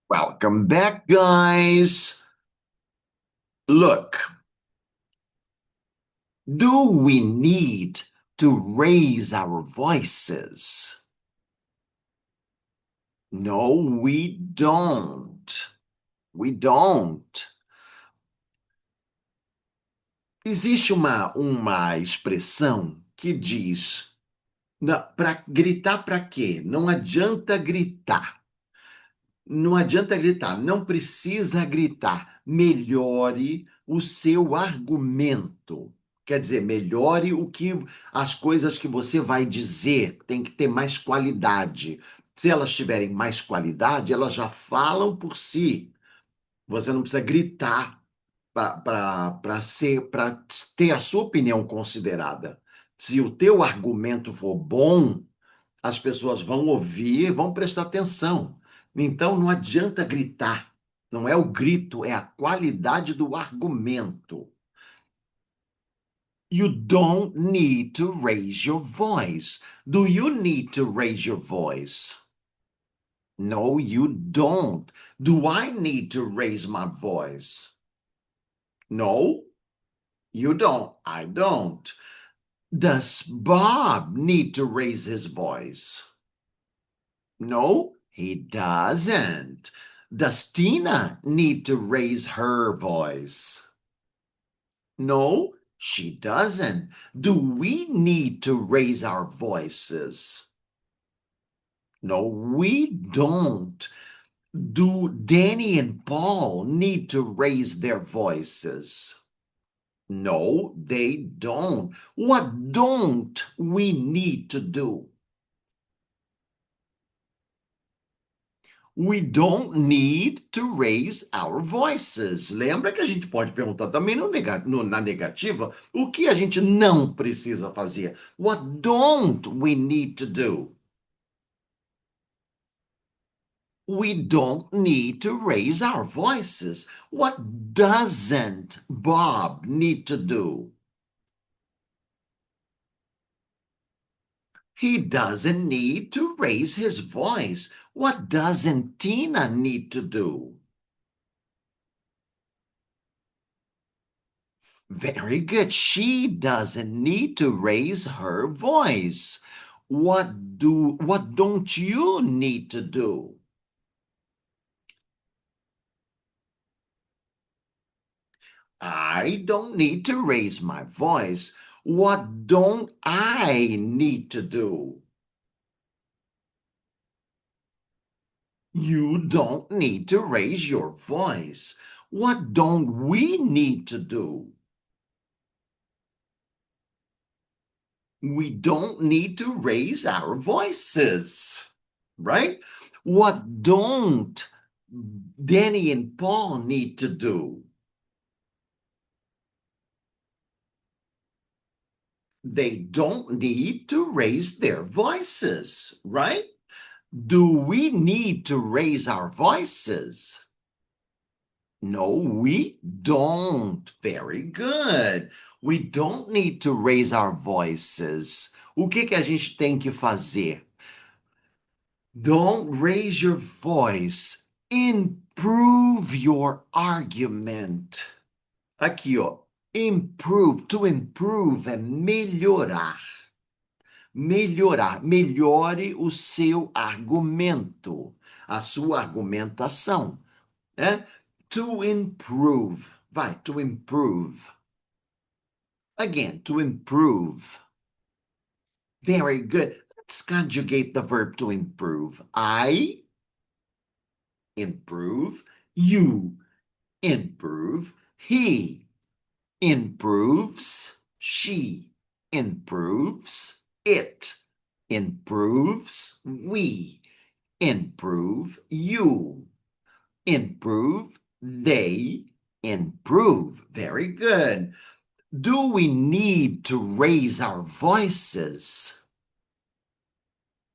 Welcome back, guys. Look, do we need to raise our voices? No, we don't. We don't. Existe uma expressão que diz, para gritar para quê? Não adianta gritar. Não adianta gritar, não precisa gritar. Melhore o seu argumento. Quer dizer, melhore as coisas que você vai dizer, tem que ter mais qualidade. Se elas tiverem mais qualidade, elas já falam por si. Você não precisa gritar para ter a sua opinião considerada. Se o teu argumento for bom, as pessoas vão ouvir, vão prestar atenção. Então não adianta gritar. Não é o grito, é a qualidade do argumento. You don't need to raise your voice. Do you need to raise your voice? No, you don't. Do I need to raise my voice? No, you don't. I don't. Does Bob need to raise his voice? No, he doesn't. Does Tina need to raise her voice? No, she doesn't. Do we need to raise our voices? No, we don't. Do Danny and Paul need to raise their voices? No, they don't. What don't we need to do? We don't need to raise our voices. Lembra que a gente pode perguntar também na negativa o que a gente não precisa fazer. What don't we need to do? We don't need to raise our voices. What doesn't Bob need to do? He doesn't need to raise his voice. What doesn't Tina need to do? Very good. She doesn't need to raise her voice. What don't you need to do? I don't need to raise my voice. What don't I need to do? You don't need to raise your voice. What don't we need to do? We don't need to raise our voices, right? What don't Danny and Paul need to do? They don't need to raise their voices, right? Do we need to raise our voices? No, we don't. Very good. We don't need to raise our voices. O que a gente tem que fazer? Don't raise your voice. Improve your argument. Aqui, ó. Improve. To improve é melhorar. Melhorar. Melhore o seu argumento, a sua argumentação. Né? To improve. Vai, to improve. Again, to improve. Very good. Let's conjugate the verb to improve. I improve. You improve. He improves. She improves. It improves. We improve. You improve. They improve. Very good. Do we need to raise our voices?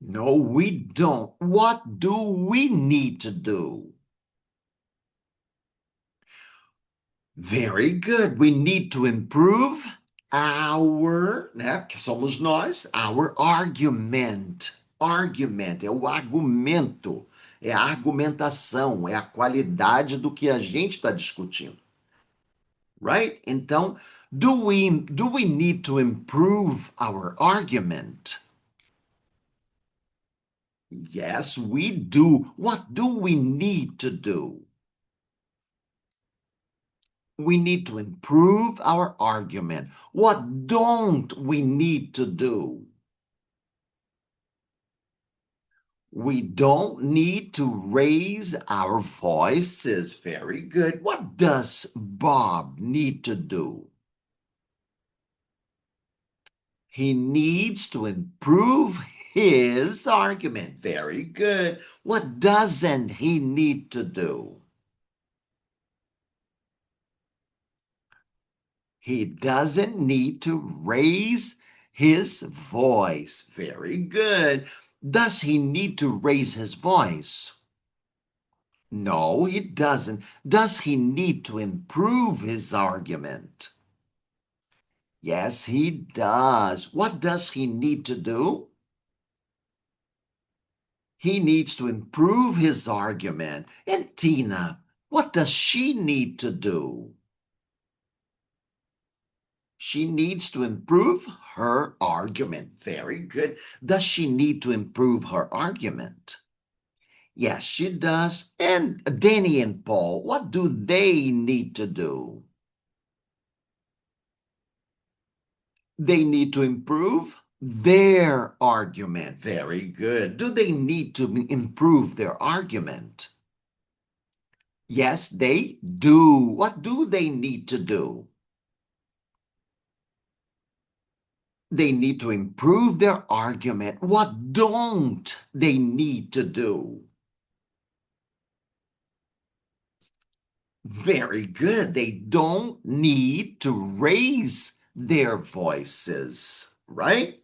No, we don't. What do we need to do? Very good. We need to improve né, que somos nós, our argument. Argument é o argumento. é a argumentação, é a qualidade do que a gente está discutindo. Right? Então, do we need to improve our argument? Yes, we do. What do we need to do? We need to improve our argument. What don't we need to do? We don't need to raise our voices. Very good. What does Bob need to do? He needs to improve his argument. Very good. What doesn't he need to do? He doesn't need to raise his voice. Very good. Does he need to raise his voice? No, he doesn't. Does he need to improve his argument? Yes, he does. What does he need to do? He needs to improve his argument. And Tina, what does she need to do? She needs to improve her argument. Very good. Does she need to improve her argument? Yes, she does. And Danny and Paul, what do they need to do? They need to improve their argument. Very good. Do they need to improve their argument? Yes, they do. What do they need to do? They need to improve their argument. What don't they need to do? Very good. They don't need to raise their voices, right?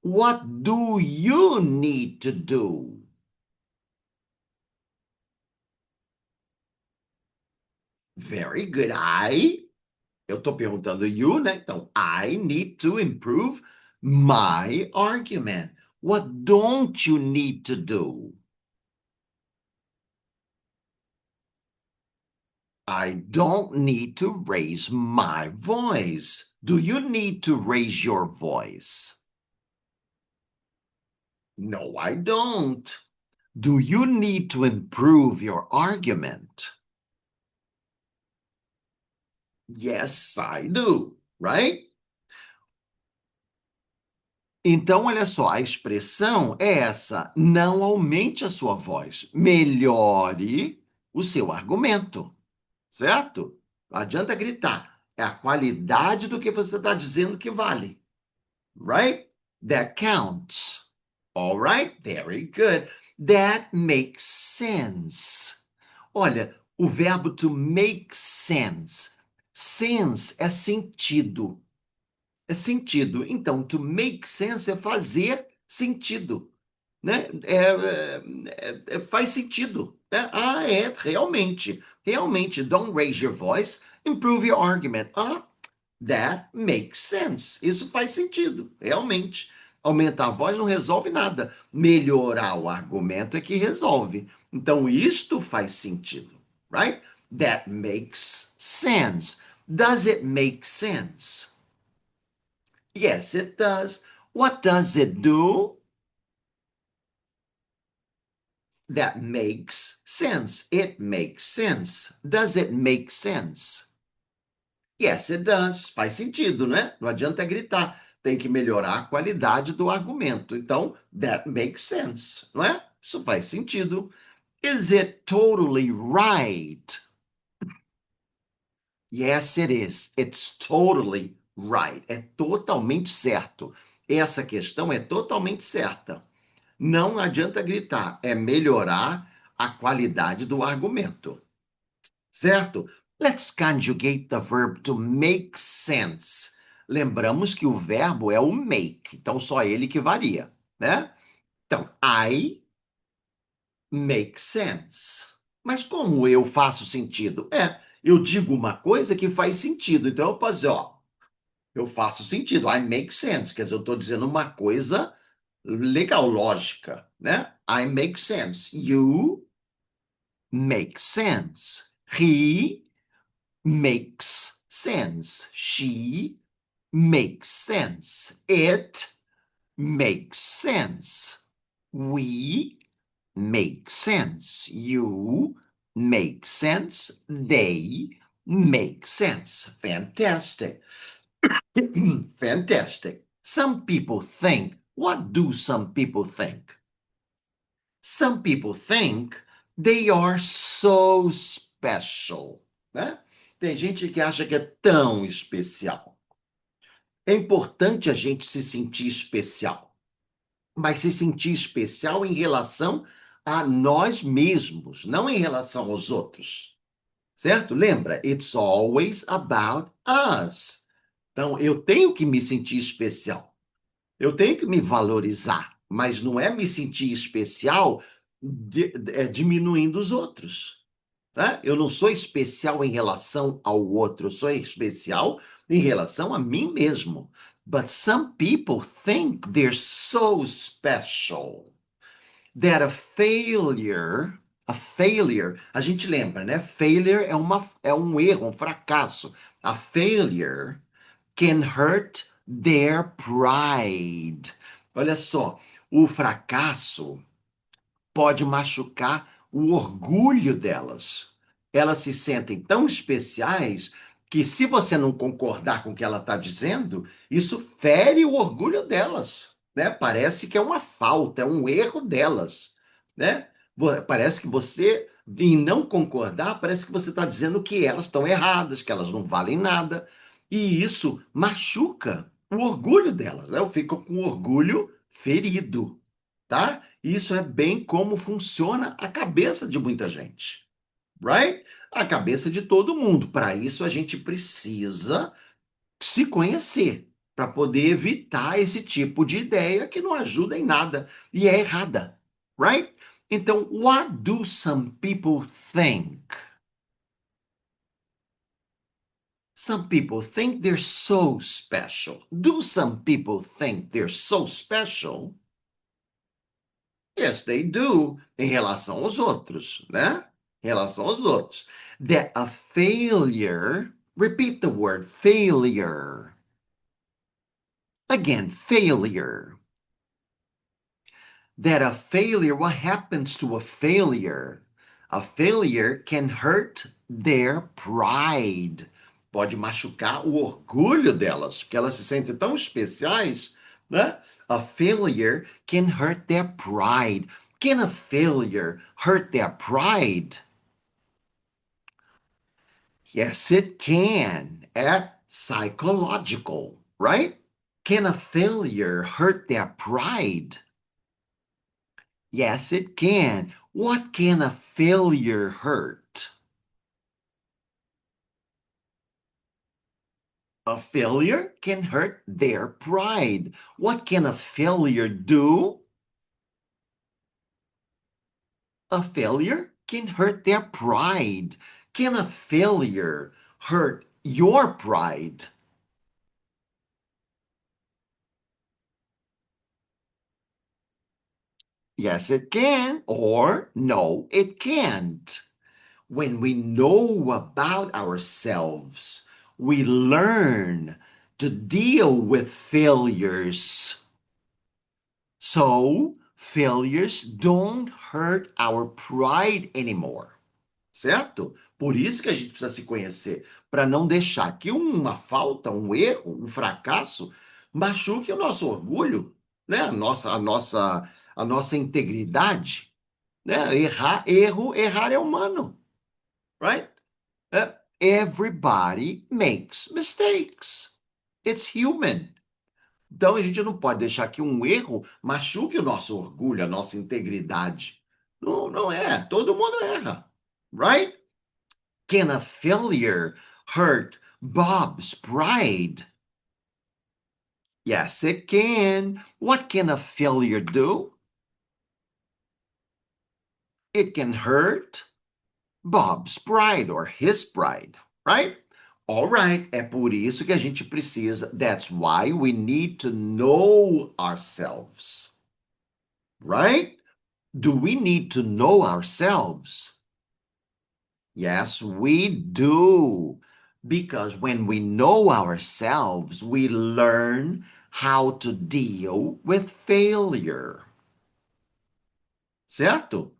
What do you need to do? Very good. Eu tô perguntando you, né? Então, I need to improve my argument. What don't you need to do? I don't need to raise my voice. Do you need to raise your voice? No, I don't. Do you need to improve your argument? Yes, I do, right? Então, olha só, a expressão é essa: não aumente a sua voz, melhore o seu argumento, certo? Não adianta gritar, é a qualidade do que você está dizendo que vale, right? That counts. All right, very good. That makes sense. Olha, o verbo to make sense. Sense é sentido. É sentido. Então, to make sense é fazer sentido, né? Faz sentido, né? Realmente, realmente. Don't raise your voice, improve your argument. That makes sense. Isso faz sentido, realmente. Aumentar a voz não resolve nada. Melhorar o argumento é que resolve. Então, isto faz sentido, right? That makes sense. Does it make sense? Yes, it does. What does it do? That makes sense. It makes sense. Does it make sense? Yes, it does. Faz sentido, né? Não adianta gritar. Tem que melhorar a qualidade do argumento. Então, that makes sense, não é? Isso faz sentido. Is it totally right? Yes, it is. It's totally right. É totalmente certo. Essa questão é totalmente certa. Não adianta gritar, é melhorar a qualidade do argumento. Certo? Let's conjugate the verb to make sense. Lembramos que o verbo é o make, então só ele que varia, né? Então, I make sense. Mas como eu faço sentido? Eu digo uma coisa que faz sentido. Então eu posso dizer, ó, eu faço sentido. I make sense. Quer dizer, eu estou dizendo uma coisa Legal, lógica, né? I make sense. You make sense. He makes sense. She makes sense. It makes sense. We make sense. You make sense. They make sense. Fantastic. Fantastic. Some people think, what do some people think? Some people think they are so special, né? Tem gente que acha que é tão especial. É importante a gente se sentir especial, mas se sentir especial em relação a nós mesmos, não em relação aos outros, certo? Lembra? It's always about us. Então, eu tenho que me sentir especial. Eu tenho que me valorizar, mas não é me sentir especial diminuindo os outros. Tá? Eu não sou especial em relação ao outro, eu sou especial em relação a mim mesmo. But some people think they're so special that a failure, a gente lembra, né? Failure é um erro, um fracasso. A failure can hurt their pride. Olha só, o fracasso pode machucar o orgulho delas. Elas se sentem tão especiais que, se você não concordar com o que ela está dizendo, isso fere o orgulho delas, né? Parece que é uma falta, é um erro delas, né? Parece que você, em não concordar, parece que você está dizendo que elas estão erradas, que elas não valem nada, e isso machuca o orgulho delas, né? Eu fico com o orgulho ferido, tá? Isso é bem como funciona a cabeça de muita gente, right? A cabeça de todo mundo. Para isso, a gente precisa se conhecer, para poder evitar esse tipo de ideia que não ajuda em nada e é errada, right? Então, what do some people think? Some people think they're so special. Do some people think they're so special? Yes, they do, em relação aos outros, né? Em relação aos outros. That a failure, repeat the word failure. Again, failure. That a failure, what happens to a failure? A failure can hurt their pride. Pode machucar o orgulho delas, porque elas se sentem tão especiais, né? A failure can hurt their pride. Can a failure hurt their pride? Yes, it can. At psychological, right? Can a failure hurt their pride? Yes, it can. What can a failure hurt? A failure can hurt their pride. What can a failure do? A failure can hurt their pride. Can a failure hurt your pride? Yes, it can, or no, it can't. When we know about ourselves, we learn to deal with failures. So, failures don't hurt our pride anymore. Certo? Por isso que a gente precisa se conhecer, para não deixar que uma falta, um erro, um fracasso machuque o nosso orgulho, né? A nossa integridade, né? Errar é humano, right? Everybody makes mistakes. It's human. Então a gente não pode deixar que um erro machuque o nosso orgulho, a nossa integridade. Não, não é. Todo mundo erra, right? Can a failure hurt Bob's pride? Yes, it can. What can a failure do? It can hurt Bob's pride or his pride, right? All right, é por isso que a gente precisa. That's why we need to know ourselves. right? Do we need to know ourselves? Yes, we do. Because when we know ourselves, we learn how to deal with failure. Certo?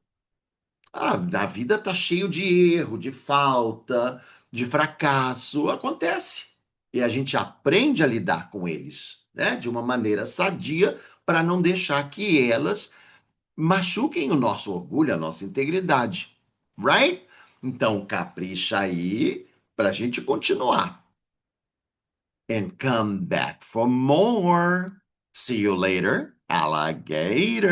A vida tá cheio de erro, de falta, de fracasso, acontece. E a gente aprende a lidar com eles, né, de uma maneira sadia para não deixar que elas machuquem o nosso orgulho, a nossa integridade, right? Então capricha aí para a gente continuar. And come back for more. See you later, alligators.